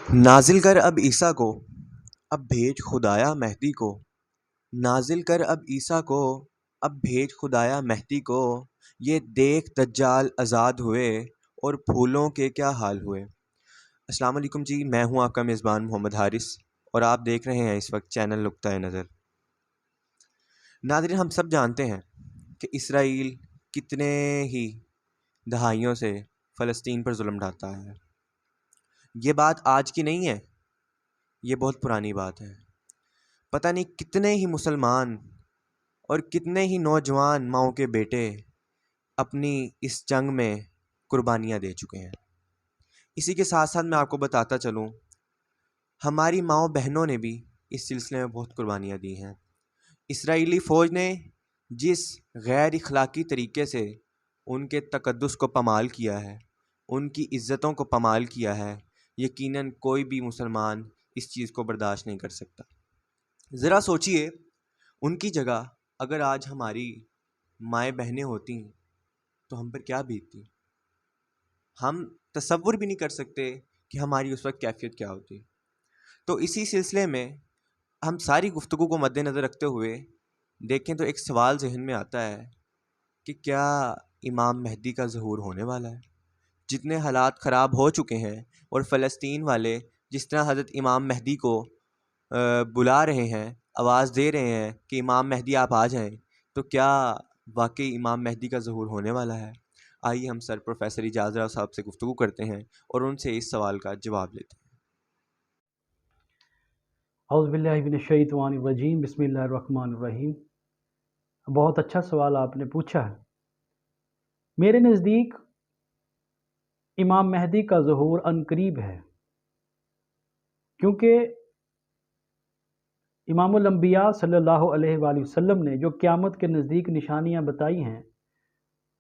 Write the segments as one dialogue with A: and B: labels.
A: نازل کر اب عیسیٰ کو، اب بھیج خدایا مہدی کو۔ نازل کر اب عیسیٰ کو، اب بھیج خدایا مہدی کو۔ یہ دیکھ دجال آزاد ہوئے، اور پھولوں کے کیا حال ہوئے۔ السلام علیکم جی، میں ہوں آپ کا میزبان محمد حارث، اور آپ دیکھ رہے ہیں اس وقت چینل نقطۂ نظر۔ ناظرین، ہم سب جانتے ہیں کہ اسرائیل کتنے ہی دہائیوں سے فلسطین پر ظلم ڈھاتا ہے۔ یہ بات آج کی نہیں ہے، یہ بہت پرانی بات ہے۔ پتہ نہیں کتنے ہی مسلمان اور کتنے ہی نوجوان ماؤں کے بیٹے اپنی اس جنگ میں قربانیاں دے چکے ہیں۔ اسی کے ساتھ ساتھ میں آپ کو بتاتا چلوں، ہماری ماؤں بہنوں نے بھی اس سلسلے میں بہت قربانیاں دی ہیں۔ اسرائیلی فوج نے جس غیر اخلاقی طریقے سے ان کے تقدس کو پامال کیا ہے، ان کی عزتوں کو پامال کیا ہے، یقیناً کوئی بھی مسلمان اس چیز کو برداشت نہیں کر سکتا۔ ذرا سوچئے، ان کی جگہ اگر آج ہماری مائیں بہنیں ہوتی تو ہم پر کیا بیتتی۔ ہم تصور بھی نہیں کر سکتے کہ ہماری اس وقت کیفیت کیا ہوتی۔ تو اسی سلسلے میں ہم ساری گفتگو کو مد نظر رکھتے ہوئے دیکھیں تو ایک سوال ذہن میں آتا ہے کہ کیا امام مہدی کا ظہور ہونے والا ہے؟ جتنے حالات خراب ہو چکے ہیں، اور فلسطین والے جس طرح حضرت امام مہدی کو بلا رہے ہیں، آواز دے رہے ہیں کہ امام مہدی آپ آ جائیں، تو کیا واقعی امام مہدی کا ظہور ہونے والا ہے؟ آئیے ہم سر پروفیسر اعجاز راؤ صاحب سے گفتگو کرتے ہیں اور ان سے اس سوال کا جواب لیتے ہیں۔
B: اعوذ باللہ من الشیطان الرجیم، بسم اللہ الرحمن الرحیم۔ بہت اچھا سوال آپ نے پوچھا ہے۔ میرے نزدیک امام مہدی کا ظہور عنقریب ہے، کیونکہ امام الانبیاء صلی اللہ علیہ وآلہ وسلم نے جو قیامت کے نزدیک نشانیاں بتائی ہیں،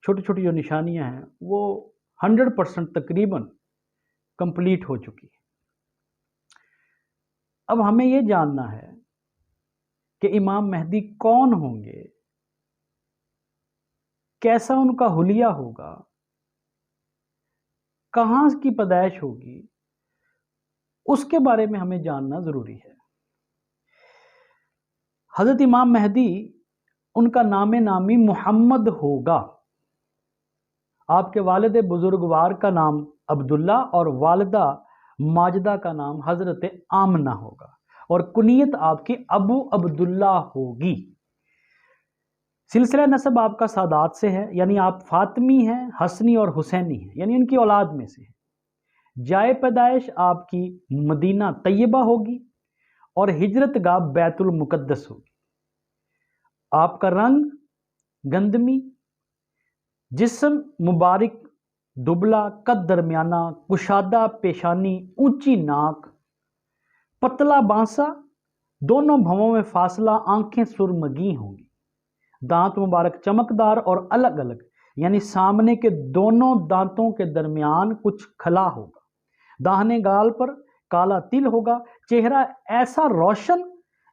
B: چھوٹی چھوٹی جو نشانیاں ہیں، وہ 100% تقریباً کمپلیٹ ہو چکی ہیں۔ اب ہمیں یہ جاننا ہے کہ امام مہدی کون ہوں گے، کیسا ان کا حلیہ ہوگا، کہاں کی پیدائش ہوگی، اس کے بارے میں ہمیں جاننا ضروری ہے۔ حضرت امام مہدی، ان کا نام نامی محمد ہوگا۔ آپ کے والد بزرگوار کا نام عبداللہ اور والدہ ماجدہ کا نام حضرت آمنہ ہوگا، اور کنیت آپ کی ابو عبداللہ ہوگی۔ سلسلہ نسب آپ کا سادات سے ہے، یعنی آپ فاطمی ہیں، حسنی اور حسینی ہیں، یعنی ان کی اولاد میں سے ہیں۔ جائے پیدائش آپ کی مدینہ طیبہ ہوگی، اور ہجرت گاہ بیت المقدس ہوگی۔ آپ کا رنگ گندمی، جسم مبارک دبلا، قد درمیانہ، کشادہ پیشانی، اونچی ناک، پتلا بانسا، دونوں بھووں میں فاصلہ، آنکھیں سرمگی ہوں گی، دانت مبارک چمکدار اور الگ الگ، یعنی سامنے کے دونوں دانتوں کے درمیان کچھ کھلا ہوگا، داہنے گال پر کالا تل ہوگا، چہرہ ایسا روشن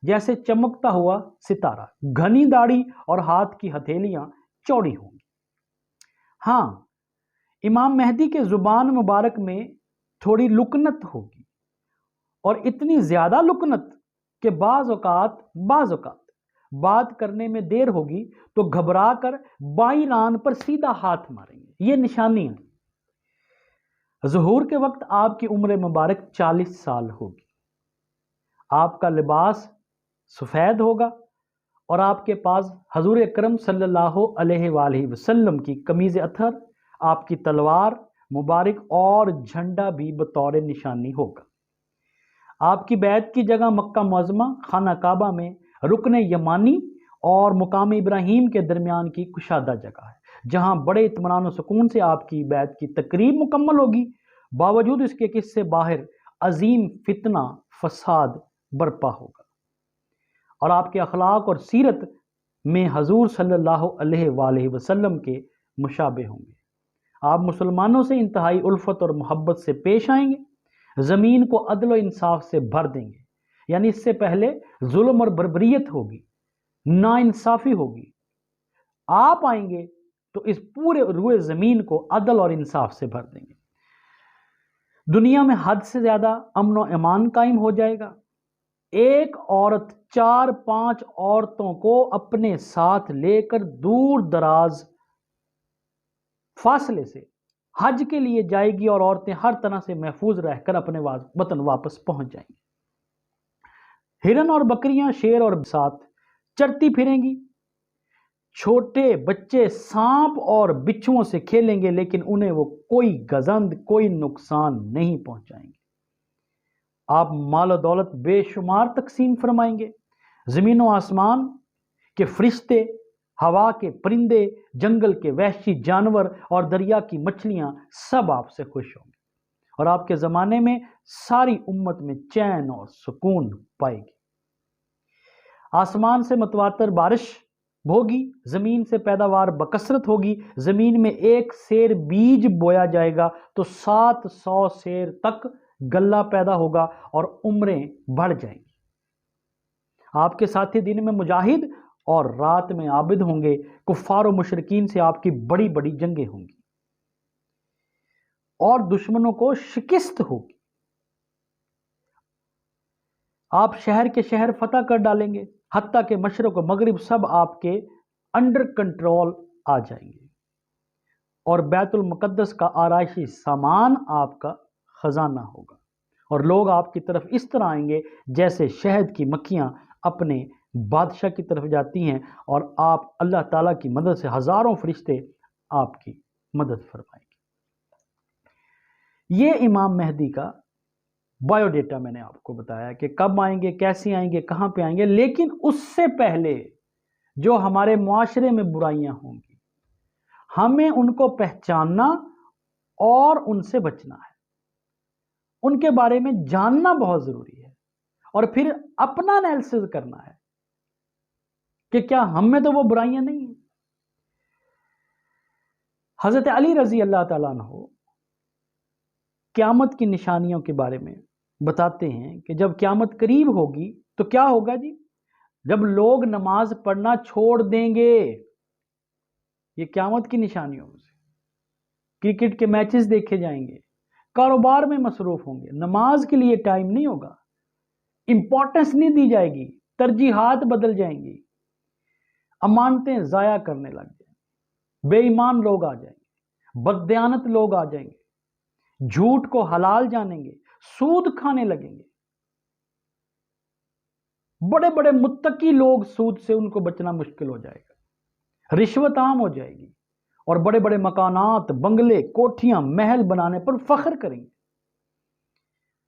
B: جیسے چمکتا ہوا ستارہ، گھنی داڑھی اور ہاتھ کی ہتھیلیاں چوڑی ہوں گی۔ ہاں، امام مہدی کے زبان مبارک میں تھوڑی لکنت ہوگی، اور اتنی زیادہ لکنت کہ بعض اوقات بات کرنے میں دیر ہوگی تو گھبرا کر بائیں ران پر سیدھا ہاتھ ماریں گے۔ یہ نشانی ہے۔ ظہور کے وقت آپ کی عمر مبارک 40 سال ہوگی۔ آپ کا لباس سفید ہوگا، اور آپ کے پاس حضور اکرم صلی اللہ علیہ وآلہ وسلم کی قمیض اطہر، آپ کی تلوار مبارک اور جھنڈا بھی بطور نشانی ہوگا۔ آپ کی بیعت کی جگہ مکہ معظمہ، خانہ کعبہ میں رکن یمانی اور مقام ابراہیم کے درمیان کی کشادہ جگہ ہے، جہاں بڑے اطمینان و سکون سے آپ کی بیعت کی تقریب مکمل ہوگی، باوجود اس کے کہ اس سے باہر عظیم فتنہ فساد برپا ہوگا، اور آپ کے اخلاق اور سیرت میں حضور صلی اللہ علیہ وآلہ وسلم کے مشابہ ہوں گے۔ آپ مسلمانوں سے انتہائی الفت اور محبت سے پیش آئیں گے، زمین کو عدل و انصاف سے بھر دیں گے، یعنی اس سے پہلے ظلم اور بربریت ہوگی، ناانصافی ہوگی۔ آپ آئیں گے تو اس پورے روئے زمین کو عدل اور انصاف سے بھر دیں گے۔ دنیا میں حد سے زیادہ امن و امان قائم ہو جائے گا. ایک عورت 4-5 عورتوں کو اپنے ساتھ لے کر دور دراز فاصلے سے حج کے لیے جائے گی اور عورتیں ہر طرح سے محفوظ رہ کر اپنے وطن واپس پہنچ جائیں گی. ہرن اور بکریاں شیر اور ساتھ چرتی پھریں گی. چھوٹے بچے سانپ اور بچھوؤں سے کھیلیں گے لیکن انہیں وہ کوئی گزند کوئی نقصان نہیں پہنچائیں گے. آپ مال و دولت بے شمار تقسیم فرمائیں گے. زمین و آسمان کے فرشتے، ہوا کے پرندے، جنگل کے وحشی جانور اور دریا کی مچھلیاں سب آپ سے خوش ہوں گے اور آپ کے زمانے میں ساری امت میں چین اور سکون پائے گی. آسمان سے متواتر بارش ہوگی، زمین سے پیداوار بکثرت ہوگی. زمین میں 1 سیر بیج بویا جائے گا تو 700 سیر تک غلہ پیدا ہوگا اور عمریں بڑھ جائیں گی. آپ کے ساتھی دن میں مجاہد اور رات میں عابد ہوں گے. کفار و مشرکین سے آپ کی بڑی بڑی جنگیں ہوں گی اور دشمنوں کو شکست ہوگی. آپ شہر کے شہر فتح کر ڈالیں گے، حتیٰ کہ مشرق و مغرب سب آپ کے انڈر کنٹرول آ جائیں گے اور بیت المقدس کا آرائشی سامان آپ کا خزانہ ہوگا اور لوگ آپ کی طرف اس طرح آئیں گے جیسے شہد کی مکھیاں اپنے بادشاہ کی طرف جاتی ہیں اور آپ اللہ تعالیٰ کی مدد سے ہزاروں فرشتے آپ کی مدد فرمائیں گے. یہ امام مہدی کا بایو ڈیٹا میں نے آپ کو بتایا کہ کب آئیں گے، کیسے آئیں گے، کہاں پہ آئیں گے. لیکن اس سے پہلے جو ہمارے معاشرے میں برائیاں ہوں گی ہمیں ان کو پہچاننا اور ان سے بچنا ہے. ان کے بارے میں جاننا بہت ضروری ہے اور پھر اپنا انالیسس کرنا ہے کہ کیا ہم میں تو وہ برائیاں نہیں ہیں. حضرت علی رضی اللہ تعالیٰ عنہ قیامت کی نشانیوں کے بارے میں بتاتے ہیں کہ جب قیامت قریب ہوگی تو کیا ہوگا جی؟ جب لوگ نماز پڑھنا چھوڑ دیں گے. یہ قیامت کی نشانیوں میں سے. کرکٹ کے میچز دیکھے جائیں گے، کاروبار میں مصروف ہوں گے، نماز کے لیے ٹائم نہیں ہوگا، امپورٹنس نہیں دی جائے گی، ترجیحات بدل جائیں گی، امانتیں ضائع کرنے لگ جائیں گے، بے ایمان لوگ آ جائیں گے، بددیانت لوگ آ جائیں گے، جھوٹ کو حلال جانیں گے، سود کھانے لگیں گے. بڑے بڑے متقی لوگ سود سے ان کو بچنا مشکل ہو جائے گا، رشوت عام ہو جائے گی اور بڑے بڑے مکانات، بنگلے، کوٹھیاں، محل بنانے پر فخر کریں گے.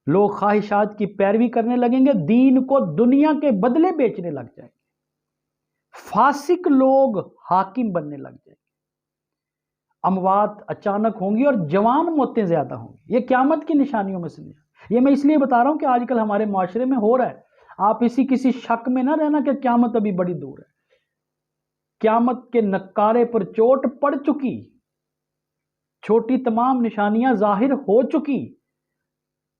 B: لوگ خواہشات کی پیروی کرنے لگیں گے، دین کو دنیا کے بدلے بیچنے لگ جائیں گے. فاسق لوگ حاکم بننے لگ جائیں گے. اموات اچانک ہوں گی اور جوان موتیں زیادہ ہوں گی. یہ قیامت کی نشانیوں میں سے نہیں. یہ میں اس لیے بتا رہا ہوں کہ آج کل ہمارے معاشرے میں ہو رہا ہے. آپ کسی شک میں نہ رہنا کہ قیامت ابھی بڑی دور ہے. قیامت کے نکارے پر چوٹ پڑ چکی، چھوٹی تمام نشانیاں ظاہر ہو چکی.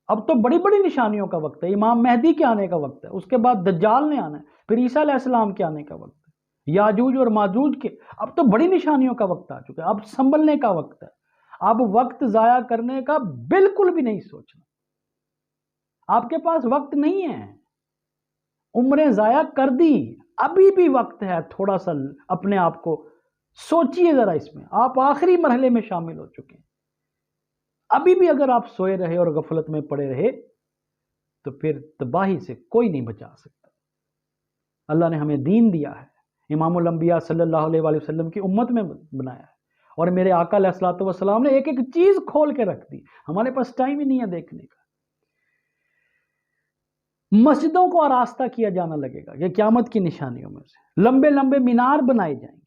B: اب تو بڑی بڑی نشانیوں کا وقت ہے. امام مہدی کے آنے کا وقت ہے، اس کے بعد دجال نے آنا ہے، پھر عیسیٰ علیہ السلام کے آنے کا وقت ہے، یاجوج اور ماجوج کے. اب تو بڑی نشانیوں کا وقت آ چکا ہے. اب سنبھلنے کا وقت ہے. اب وقت ضائع کرنے کا بالکل بھی نہیں سوچنا. آپ کے پاس وقت نہیں ہے، عمریں ضائع کر دی. ابھی بھی وقت ہے. تھوڑا سا اپنے آپ کو سوچئے ذرا. اس میں آپ آخری مرحلے میں شامل ہو چکے ہیں. ابھی بھی اگر آپ سوئے رہے اور غفلت میں پڑے رہے تو پھر تباہی سے کوئی نہیں بچا سکتا. اللہ نے ہمیں دین دیا ہے، امام الانبیاء صلی اللہ علیہ وآلہ وسلم کی امت میں بنایا ہے اور میرے آقا علیہ الصلوۃ والسلام نے ایک ایک چیز کھول کے رکھ دی. ہمارے پاس ٹائم ہی نہیں ہے دیکھنے کا. مسجدوں کو آراستہ کیا جانا لگے گا. یہ قیامت کی نشانیوں میں سے. لمبے لمبے مینار بنائے جائیں گے،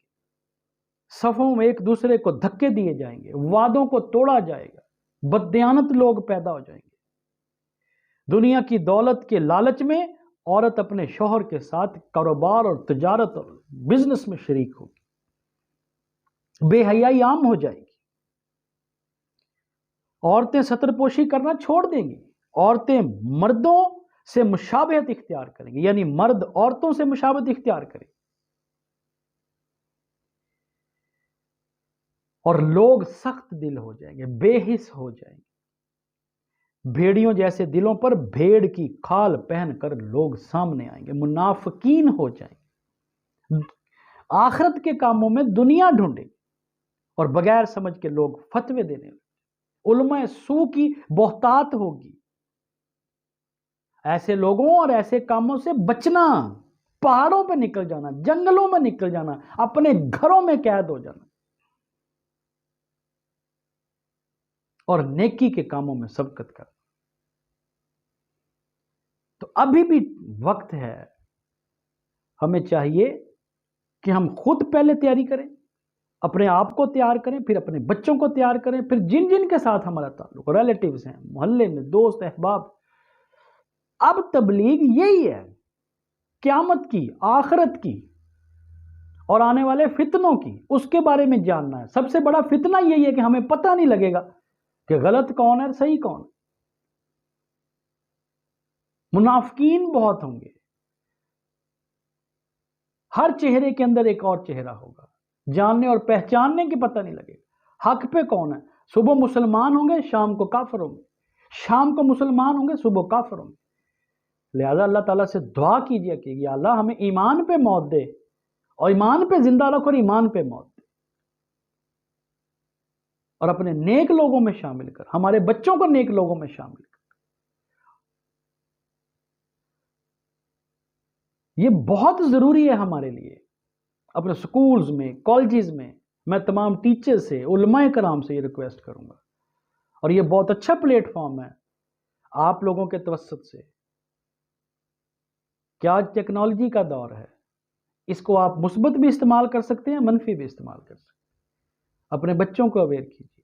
B: صفوں میں ایک دوسرے کو دھکے دیے جائیں گے، وعدوں کو توڑا جائے گا، بددیانت لوگ پیدا ہو جائیں گے. دنیا کی دولت کے لالچ میں عورت اپنے شوہر کے ساتھ کاروبار اور تجارت اور بزنس میں شریک ہوگی. بے حیائی عام ہو جائے گی. عورتیں ستر پوشی کرنا چھوڑ دیں گی. عورتیں مردوں سے مشابہت اختیار کریں گی، یعنی مرد عورتوں سے مشابہت اختیار کریں گے. اور لوگ سخت دل ہو جائیں گے، بے حس ہو جائیں گے. بھیڑیوں جیسے دلوں پر بھیڑ کی کھال پہن کر لوگ سامنے آئیں گے، منافقین ہو جائیں گے، آخرت کے کاموں میں دنیا ڈھونڈیں گے اور بغیر سمجھ کے لوگ فتوے دینے لگے، علماء سو کی بہتات ہوگی۔ ایسے لوگوں اور ایسے کاموں سے بچنا، پہاڑوں پہ نکل جانا، جنگلوں میں نکل جانا، اپنے گھروں میں قید ہو جانا اور نیکی کے کاموں میں سبقت کرنا۔ تو ابھی بھی وقت ہے، ہمیں چاہیے کہ ہم خود پہلے تیاری کریں، اپنے آپ کو تیار کریں، پھر اپنے بچوں کو تیار کریں، پھر جن جن کے ساتھ ہمارا تعلق، ریلیٹیوز ہیں، محلے میں دوست احباب۔ اب تبلیغ یہی ہے، قیامت کی، آخرت کی اور آنے والے فتنوں کی، اس کے بارے میں جاننا ہے۔ سب سے بڑا فتنہ یہی ہے کہ ہمیں پتہ نہیں لگے گا کہ غلط کون ہے اور صحیح کون ہے۔ منافقین بہت ہوں گے، ہر چہرے کے اندر ایک اور چہرہ ہوگا، جاننے اور پہچاننے کی پتہ نہیں لگے گا حق پہ کون ہے۔ صبح مسلمان ہوں گے، شام کو کافر ہوں گے، شام کو مسلمان ہوں گے، صبح کافر ہوں گے۔ لہذا اللہ تعالیٰ سے دعا کیجیے کہ یا اللہ ہمیں ایمان پہ موت دے، اور ایمان پہ زندہ رکھ اور ایمان پہ موت دے، اور اپنے نیک لوگوں میں شامل کر، ہمارے بچوں کو نیک لوگوں میں شامل کر۔ یہ بہت ضروری ہے ہمارے لیے۔ اپنے سکولز میں، کالجز میں میں تمام ٹیچر سے، علماء کرام سے یہ ریکویسٹ کروں گا، اور یہ بہت اچھا پلیٹ فارم ہے آپ لوگوں کے توسط سے کہ آج ٹیکنالوجی کا دور ہے، اس کو آپ مثبت بھی استعمال کر سکتے ہیں، منفی بھی استعمال کر سکتے ہیں۔ اپنے بچوں کو اویئر کیجیے۔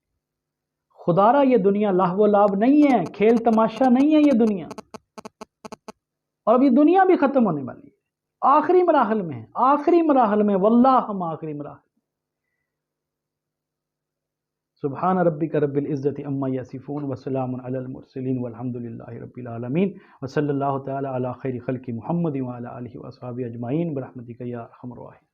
B: خدا را یہ دنیا لاہو و لعب نہیں ہے، کھیل تماشا نہیں ہے یہ دنیا، اور اب یہ دنیا بھی ختم ہونے والی ہے، آخری مراحل میں ہے، آخری مراحل میں، واللہ ہم آخری مراحل۔ سبحان ربک رب العزت عما یصفون وسلام علی المرسلین والحمد للہ رب العالمین، وصلی اللہ تعالی علی خیر خلق محمد وعلی آلہ واصحابہ اجمعین برحمتک یا ارحم الراحمین۔